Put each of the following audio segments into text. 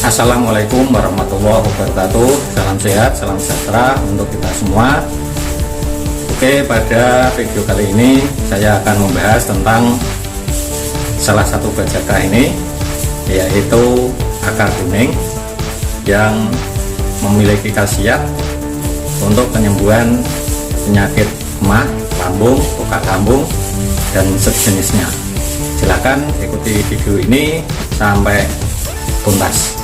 Assalamualaikum warahmatullahi wabarakatuh. Salam sehat, salam sejahtera untuk kita semua. Oke, pada video kali ini saya akan membahas tentang salah satu bajaka ini, yaitu akar kuning yang memiliki khasiat untuk penyembuhan penyakit emah, lambung, luka lambung, dan sejenisnya. Silahkan ikuti video ini sampai tuntas.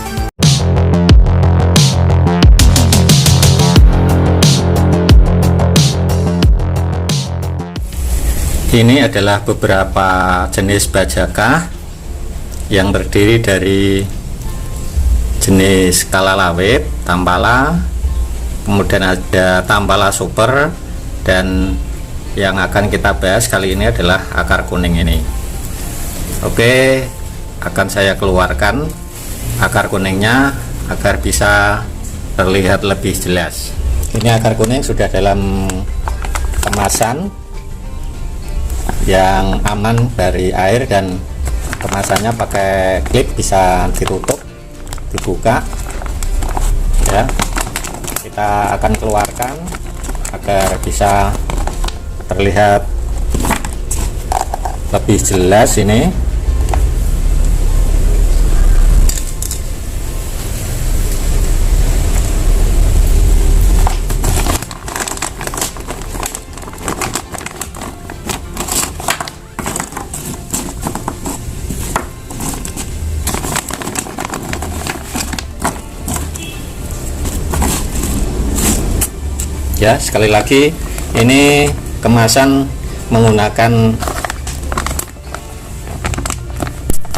Ini adalah beberapa jenis bajaka yang terdiri dari jenis kalalawit, tampala, kemudian ada tampala super, dan yang akan kita bahas kali ini adalah akar kuning ini. Oke, akan saya keluarkan akar kuningnya agar bisa terlihat lebih jelas. Ini akar kuning sudah dalam kemasan yang aman dari air, dan kemasannya pakai klip, bisa ditutup, dibuka ya. Kita akan keluarkan agar bisa terlihat lebih jelas ini. Ya, sekali lagi ini kemasan menggunakan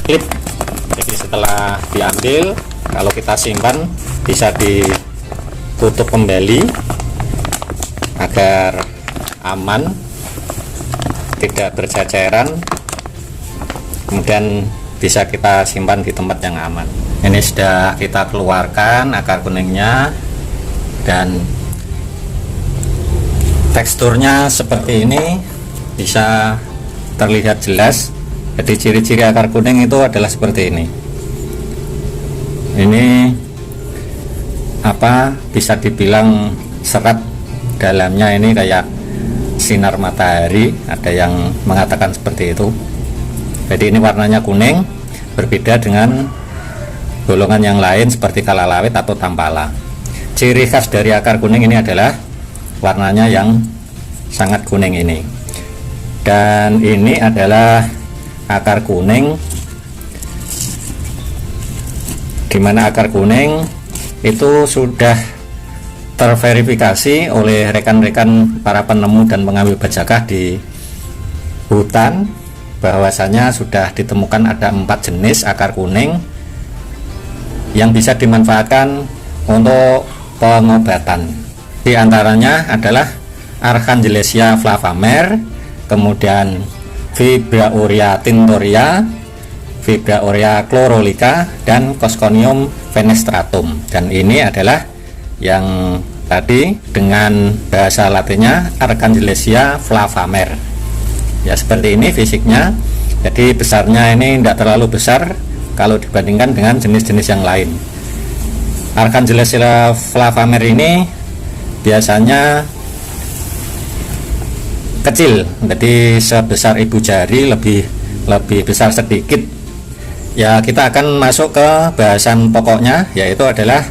klip, jadi setelah diambil, kalau kita simpan bisa ditutup kembali agar aman, tidak berceceran, kemudian bisa kita simpan di tempat yang aman. Ini sudah kita keluarkan akar kuningnya, dan teksturnya seperti ini, bisa terlihat jelas. Jadi ciri-ciri akar kuning itu adalah seperti ini. Ini bisa dibilang serat dalamnya ini kayak sinar matahari, ada yang mengatakan seperti itu. Jadi ini warnanya kuning, berbeda dengan golongan yang lain seperti kalalawit atau tampala. Ciri khas dari akar kuning ini adalah warnanya yang sangat kuning ini. Dan ini adalah akar kuning, dimana akar kuning itu sudah terverifikasi oleh rekan-rekan para penemu dan pengambil bajaka di hutan, bahwasanya sudah ditemukan ada 4 jenis akar kuning yang bisa dimanfaatkan untuk pengobatan. Di antaranya adalah Archangelsia flavamer, kemudian Vibra aurea tintoria, Vibra aurea chlorolica, dan Cosconium fenestratum. Dan ini adalah yang tadi dengan bahasa latinnya Archangelsia flavamer. Ya, seperti ini fisiknya. Jadi besarnya ini tidak terlalu besar kalau dibandingkan dengan jenis-jenis yang lain. Archangelsia flavamer ini biasanya kecil, jadi sebesar ibu jari, lebih besar sedikit. Ya, kita akan masuk ke bahasan pokoknya, yaitu adalah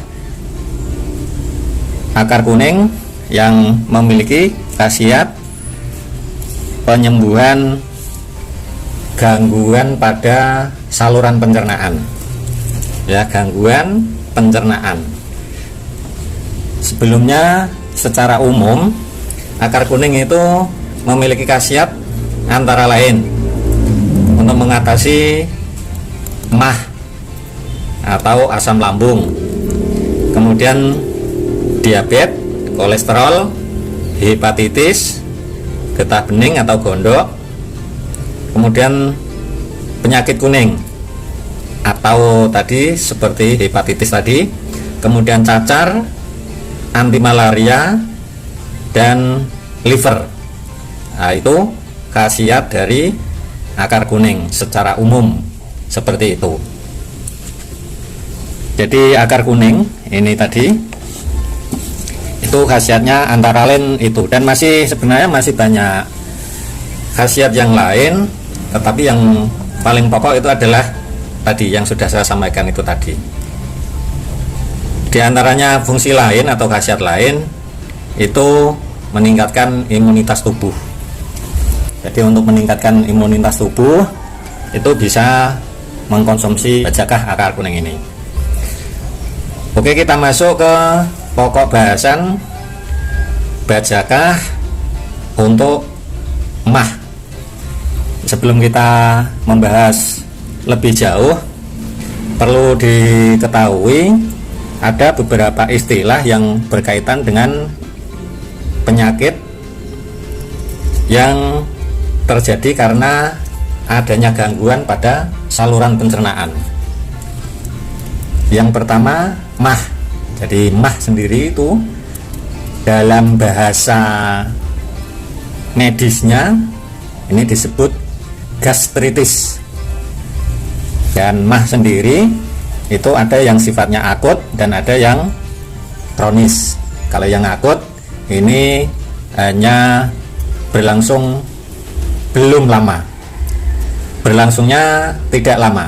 akar kuning yang memiliki khasiat penyembuhan gangguan pada saluran pencernaan. Ya, gangguan pencernaan. Sebelumnya, secara umum akar kuning itu memiliki khasiat antara lain untuk mengatasi emah atau asam lambung, kemudian diabetes, kolesterol, hepatitis, getah bening atau gondok, kemudian penyakit kuning atau tadi seperti hepatitis tadi, kemudian cacar, anti malaria, dan liver. Nah, itu khasiat dari akar kuning secara umum seperti itu. Jadi akar kuning ini tadi itu khasiatnya antara lain itu, dan masih sebenarnya masih banyak khasiat yang lain, tetapi yang paling pokok itu adalah tadi yang sudah saya sampaikan itu tadi. Di antaranya fungsi lain atau khasiat lain itu meningkatkan imunitas tubuh. Jadi untuk meningkatkan imunitas tubuh itu bisa mengkonsumsi bajakah akar kuning ini. Oke, kita masuk ke pokok bahasan bajakah untuk mah. Sebelum kita membahas lebih jauh, perlu diketahui ada beberapa istilah yang berkaitan dengan penyakit yang terjadi karena adanya gangguan pada saluran pencernaan. Yang pertama, mah. Jadi mah sendiri itu dalam bahasa medisnya ini disebut gastritis. Dan mah sendiri itu ada yang sifatnya akut dan ada yang kronis. Kalau yang akut ini hanya berlangsung belum lama, berlangsungnya tidak lama,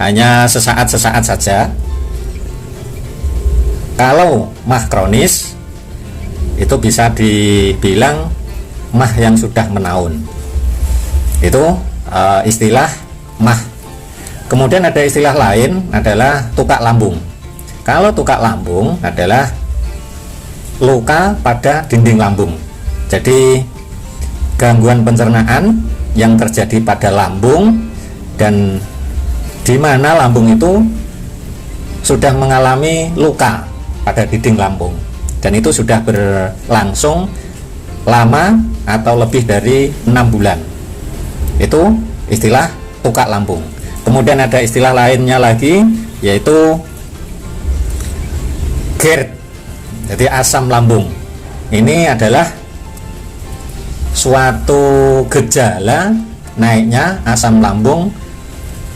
hanya sesaat-sesaat saja. Kalau mah kronis itu bisa dibilang mah yang sudah menaun. Itu istilah mah. Kemudian ada istilah lain adalah tukak lambung. Kalau tukak lambung adalah luka pada dinding lambung. Jadi gangguan pencernaan yang terjadi pada lambung, dan di mana lambung itu sudah mengalami luka pada dinding lambung, dan itu sudah berlangsung lama atau lebih dari 6 bulan. Itu istilah tukak lambung. Kemudian ada istilah lainnya lagi, yaitu GERD, jadi asam lambung. Ini adalah suatu gejala naiknya asam lambung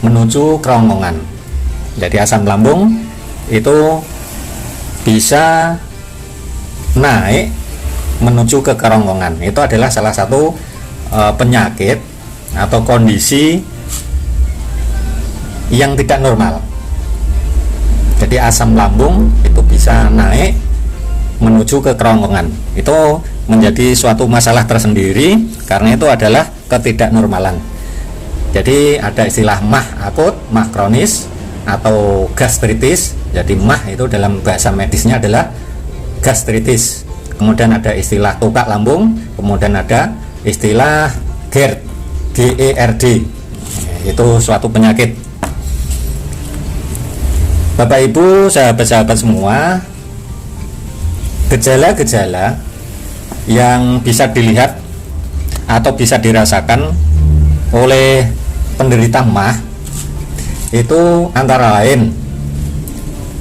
menuju kerongkongan. Jadi asam lambung itu bisa naik menuju ke kerongkongan. Itu adalah salah satu penyakit atau kondisi yang tidak normal. Jadi asam lambung itu bisa naik menuju ke kerongkongan. Itu menjadi suatu masalah tersendiri karena itu adalah ketidaknormalan. Jadi ada istilah mah akut, mah kronis, atau gastritis. Jadi mah itu dalam bahasa medisnya adalah gastritis. Kemudian ada istilah tukak lambung, kemudian ada istilah GERD, GERD. Itu suatu penyakit. Bapak Ibu, sahabat-sahabat semua, gejala-gejala yang bisa dilihat atau bisa dirasakan oleh penderita mah itu antara lain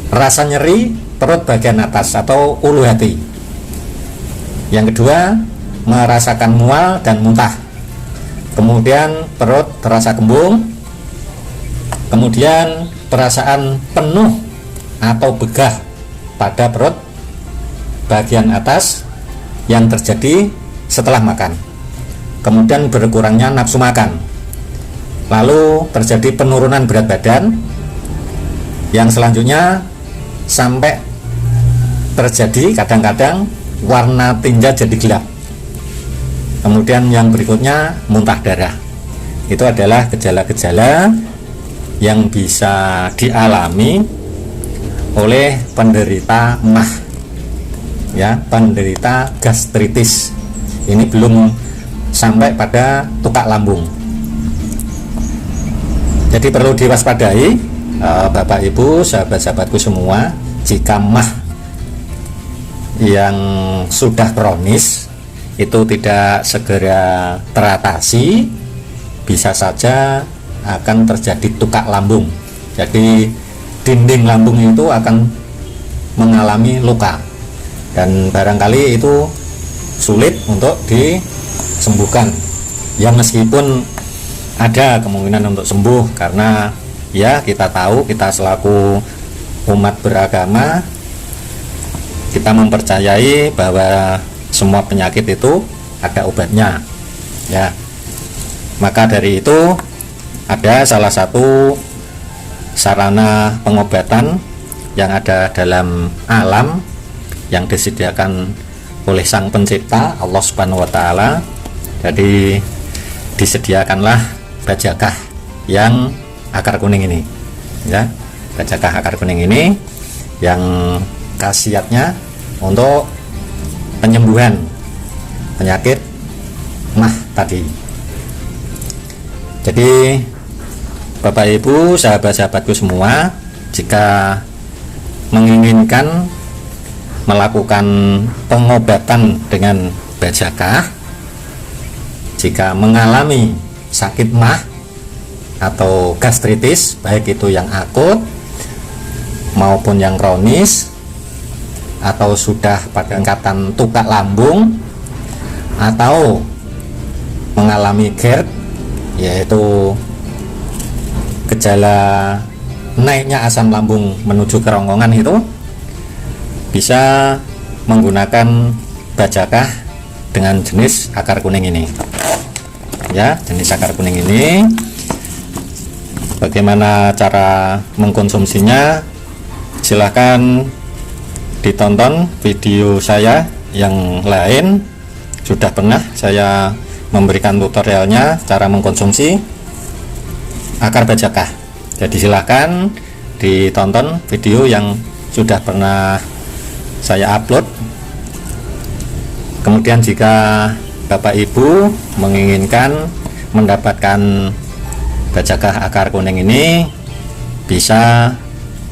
rasa nyeri perut bagian atas atau ulu hati. Yang kedua, merasakan mual dan muntah. Kemudian perut terasa kembung. Kemudian perasaan penuh atau begah pada perut bagian atas yang terjadi setelah makan. Kemudian berkurangnya nafsu makan. Lalu terjadi penurunan berat badan. Yang selanjutnya sampai terjadi kadang-kadang warna tinja jadi gelap. Kemudian yang berikutnya muntah darah. Itu adalah gejala-gejala yang bisa dialami oleh penderita mah, ya, penderita gastritis. Ini belum sampai pada tukak lambung. Jadi perlu diwaspadai Bapak Ibu, sahabat-sahabatku semua, jika mah yang sudah kronis itu tidak segera teratasi, bisa saja akan terjadi tukak lambung. Jadi dinding lambung itu akan mengalami luka, dan barangkali itu sulit untuk disembuhkan. Ya, meskipun ada kemungkinan untuk sembuh, karena ya kita tahu, kita selaku umat beragama, kita mempercayai bahwa semua penyakit itu ada obatnya, ya. Maka dari itu ada salah satu sarana pengobatan yang ada dalam alam yang disediakan oleh Sang Pencipta Allah Subhanahu wa taala. Jadi disediakanlah bajakah yang akar kuning ini, ya. Bajakah akar kuning ini yang khasiatnya untuk penyembuhan penyakit mah tadi. Jadi Bapak Ibu, sahabat-sahabatku semua, jika menginginkan melakukan pengobatan dengan bajakah, jika mengalami sakit mah atau gastritis, baik itu yang akut maupun yang kronis, atau sudah pada tingkatan tukak lambung, atau mengalami GERD, yaitu gejala naiknya asam lambung menuju kerongkongan, itu bisa menggunakan bajakah dengan jenis akar kuning ini, ya. Jenis akar kuning ini, bagaimana cara mengkonsumsinya, silahkan ditonton video saya yang lain. Sudah pernah saya memberikan tutorialnya cara mengkonsumsi akar bajakah. Jadi silahkan ditonton video yang sudah pernah saya upload. Kemudian jika Bapak Ibu menginginkan mendapatkan bajakah akar kuning ini, bisa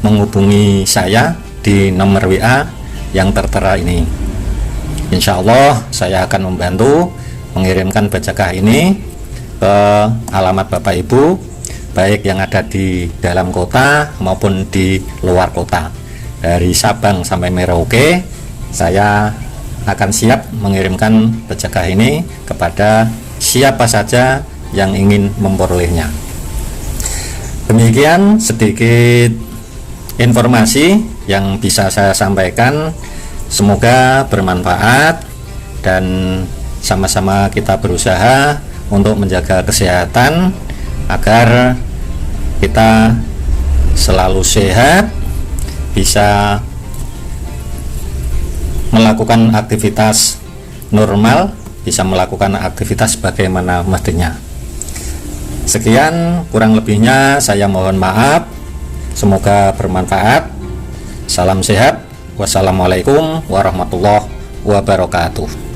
menghubungi saya di nomor WA yang tertera ini. Insya Allah saya akan membantu mengirimkan bajakah ini ke alamat Bapak Ibu, baik yang ada di dalam kota maupun di luar kota. Dari Sabang sampai Merauke, saya akan siap mengirimkan bajakah ini kepada siapa saja yang ingin memperolehnya. Demikian sedikit informasi yang bisa saya sampaikan. Semoga bermanfaat dan sama-sama kita berusaha untuk menjaga kesehatan agar kita selalu sehat, bisa melakukan aktivitas normal, bisa melakukan aktivitas bagaimana mestinya. Sekian, kurang lebihnya saya mohon maaf. Semoga bermanfaat. Salam sehat. Wassalamualaikum warahmatullahi wabarakatuh.